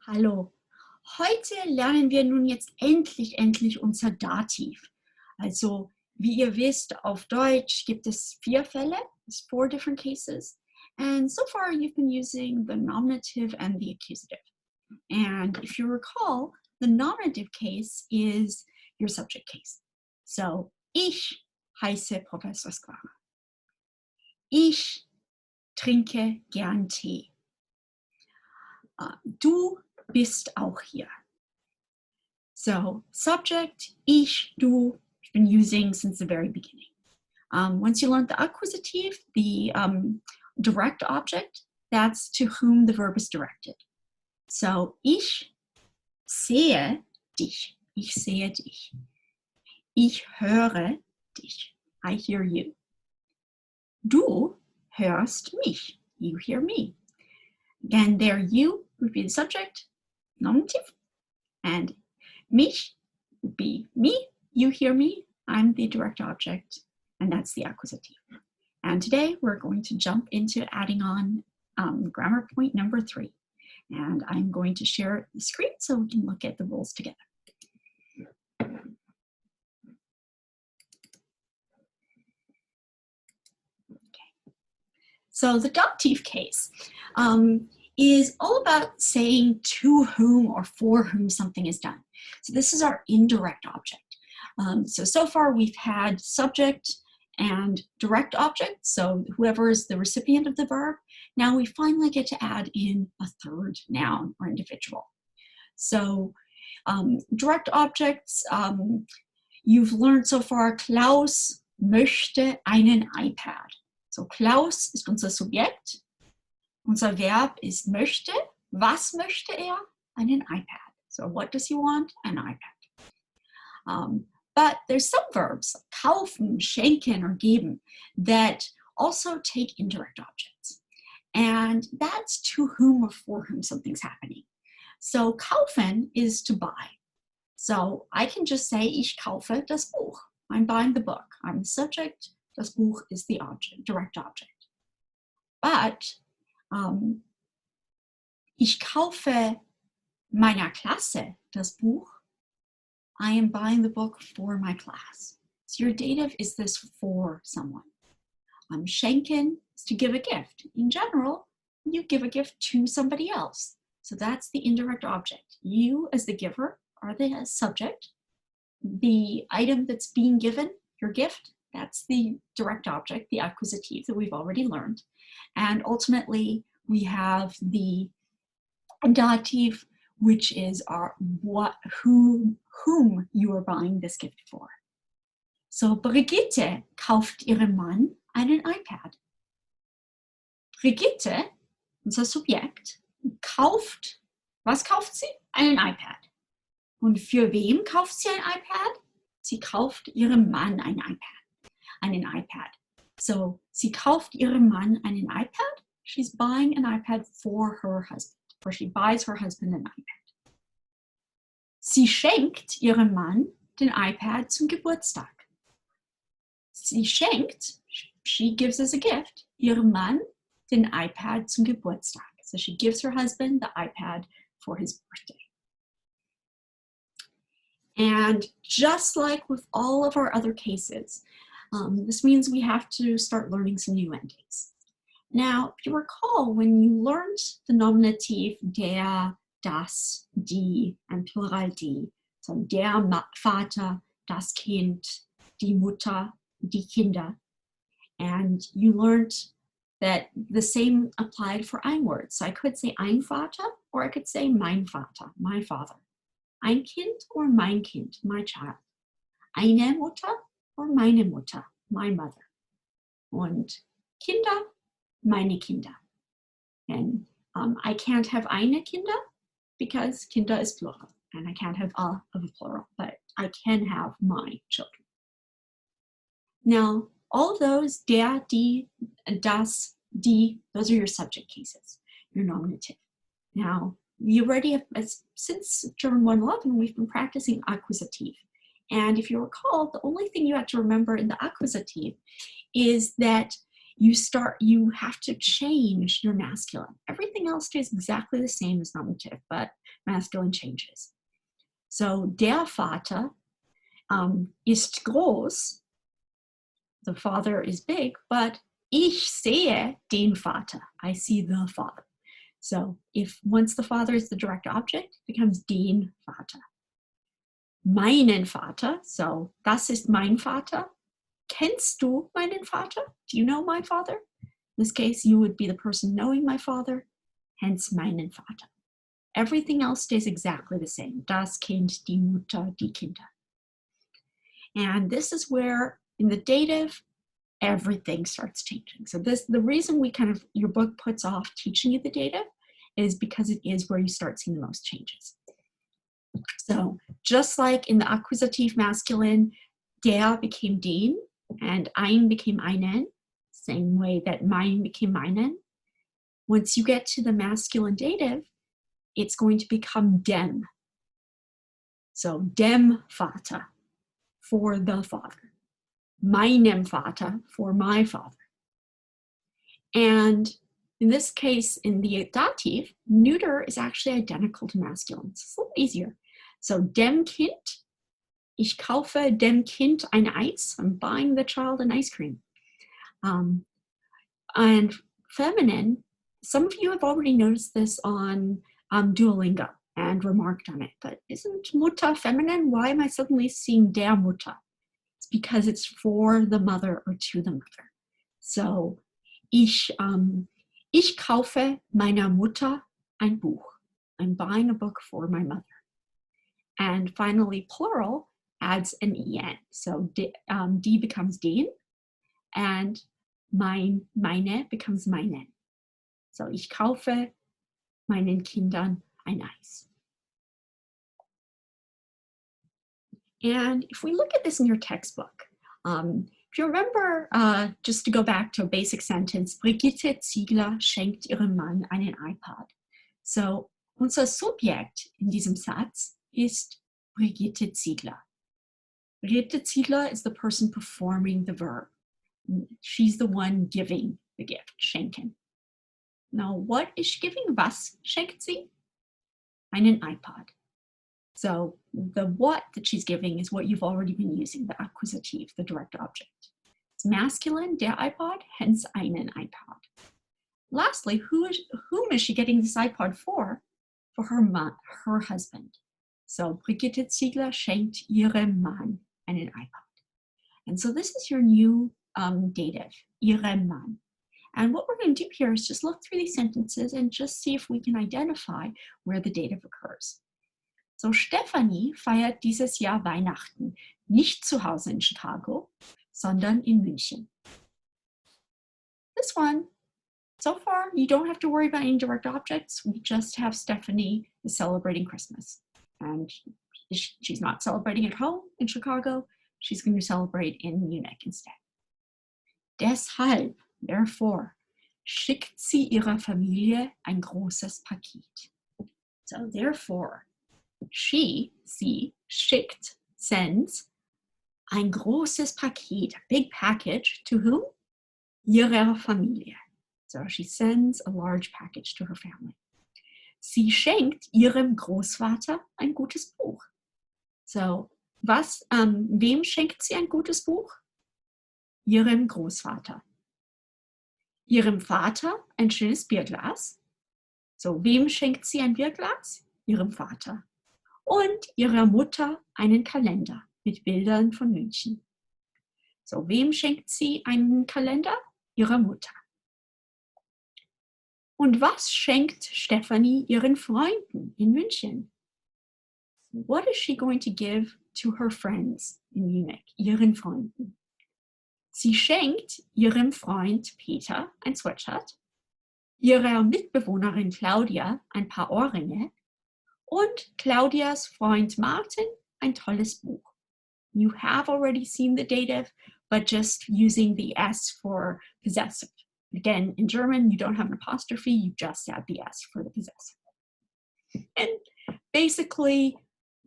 Hallo, heute lernen wir nun jetzt endlich unser Dativ. Also, wie ihr wisst, auf Deutsch gibt es 4 Fälle, it's 4 different cases. And so far you've been using the nominative and the accusative. And if you recall, the nominative case is your subject case. So, ich heiße Professor Sklara. Ich trinke gern Tee. Du bist auch hier. So, subject, ich, du, I've been using since the very beginning. Once you learned the accusative, the direct object, that's to whom the verb is directed. So, ich sehe dich. Ich sehe dich. Ich höre dich. I hear you. Du hörst mich. You hear me. Again, there you would be the subject, nominative, and mich would be me, you hear me, I'm the direct object, and that's the accusative. And today we're going to jump into adding on grammar point number 3. And I'm going to share the screen so we can look at the rules together. Okay. So the dative case is all about saying to whom or for whom something is done. So this is our indirect object. So far we've had subject and direct object, so whoever is the recipient of the verb. Now we finally get to add in a third noun or individual. So direct objects, you've learned so far, Klaus möchte einen iPad. So Klaus ist unser Subjekt. Unser Verb ist möchte. Was möchte er? Einen iPad. So what does he want? An iPad. But there's some verbs, kaufen, schenken, or geben, that also take indirect objects. And that's to whom or for whom something's happening. So kaufen is to buy. So I can just say, ich kaufe das Buch. I'm buying the book. I'm the subject. Das Buch is the object, direct object. But ich kaufe meiner Klasse das Buch. I am buying the book for my class. So your dative is this for someone. Schenken is to give a gift. In general, you give a gift to somebody else. So that's the indirect object. You as the giver are the subject. The item that's being given, your gift, that's the direct object, the accusative that we've already learned. And ultimately, we have the dative, which is whom you are buying this gift for. So Brigitte kauft ihrem Mann einen iPad. Brigitte, unser Subjekt, kauft, was kauft sie? Einen iPad. Und für wem kauft sie ein iPad? Sie kauft ihrem Mann einen iPad. So sie kauft ihrem Mann einen iPad. She's buying an iPad for her husband, or she buys her husband an iPad. Sie schenkt ihrem Mann den iPad zum Geburtstag. Sie schenkt, she gives as a gift, ihrem Mann den iPad zum Geburtstag. So she gives her husband the iPad for his birthday. And just like with all of our other cases, this means we have to start learning some new endings. Now, if you recall, when you learned the nominative der, das, die, and Plural die, so der Vater, das Kind, die Mutter, die Kinder, and you learned that the same applied for ein words. So I could say ein Vater, or I could say mein Vater, my father. Ein Kind or mein Kind, my child. Eine Mutter or meine Mutter, my mother. Und Kinder, meine Kinder. And I can't have eine Kinder because Kinder is plural. And I can't have a of a plural, but I can have my children. Now, all of those, der, die, das, die, those are your subject cases, your nominative. Now, you already have, since German 111, we've been practicing accusative. And if you recall, the only thing you have to remember in the accusative is that you have to change your masculine. Everything else stays exactly the same as nominative, but masculine changes. So der Vater ist groß. The father is big, but ich sehe den Vater. I see the father. So if once the father is the direct object, it becomes den Vater. Meinen Vater, so das ist mein Vater. Kennst du meinen Vater? Do you know my father? In this case, you would be the person knowing my father, hence meinen Vater. Everything else stays exactly the same. Das Kind, die Mutter, die Kinder. And this is where, in the dative, everything starts changing. So the reason your book puts off teaching you the dative is because it is where you start seeing the most changes. So just like in the accusative masculine, der became den, and ein became einen, same way that mein became meinen. Once you get to the masculine dative, it's going to become dem. So dem Vater, for the father. Meinem Vater, for my father. And in this case, in the dative, neuter is actually identical to masculine. So it's a little easier. So dem Kind, ich kaufe dem Kind ein Eis. I'm buying the child an ice cream. And feminine, some of you have already noticed this on Duolingo and remarked on it, but isn't Mutter feminine? Why am I suddenly seeing der Mutter? It's because it's for the mother or to the mother. So ich kaufe meiner Mutter ein Buch. I'm buying a book for my mother. And finally, plural adds an en. So die becomes den, and meine becomes meinen. So ich kaufe meinen Kindern ein Eis. And if we look at this in your textbook, if you remember, just to go back to a basic sentence, Brigitte Ziegler schenkt ihrem Mann einen iPad. So unser Subjekt in diesem Satz ist Brigitte Ziegler. Brigitte Ziegler is the person performing the verb. She's the one giving the gift, schenken. Now, what is she giving? Was schenkt sie? Einen iPad. So the what that she's giving is what you've already been using, the accusative, the direct object. It's masculine, der iPod, hence einen iPod. Lastly, whom is she getting this iPod for? For her husband. So Brigitte Ziegler schenkt ihrem Mann einen iPod. And so this is your new dative, ihrem Mann. And what we're going to do here is just look through these sentences and just see if we can identify where the dative occurs. So Stefanie feiert dieses Jahr Weihnachten nicht zu Hause in Chicago, sondern in München. This one, so far, you don't have to worry about any direct objects. We just have Stephanie is celebrating Christmas. And she's not celebrating at home in Chicago. She's going to celebrate in Munich instead. Deshalb, therefore, schickt sie ihrer Familie ein großes Paket. So therefore, she schickt, sends ein großes Paket, a big package, to whom? Ihrer Familie. So she sends a large package to her family. Sie schenkt ihrem Großvater ein gutes Buch. So, wem schenkt sie ein gutes Buch? Ihrem Großvater. Ihrem Vater ein schönes Bierglas. So, wem schenkt sie ein Bierglas? Ihrem Vater. Und ihrer Mutter einen Kalender mit Bildern von München. So, wem schenkt sie einen Kalender? Ihrer Mutter. Und was schenkt Stefanie ihren Freunden in München? What is she going to give to her friends in Munich, ihren Freunden? Sie schenkt ihrem Freund Peter ein Sweatshirt, ihrer Mitbewohnerin Claudia ein paar Ohrringe und Claudias Freund Martin ein tolles Buch. You have already seen the dative, but just using the S for possessive. Again, in German, you don't have an apostrophe, you just add the S for the possessive. And basically,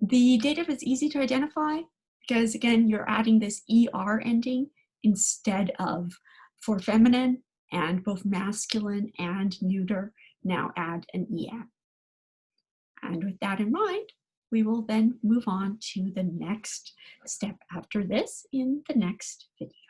the dative is easy to identify because, again, you're adding this ER ending instead of, for feminine, and both masculine and neuter now add an en. And with that in mind, we will then move on to the next step after this in the next video.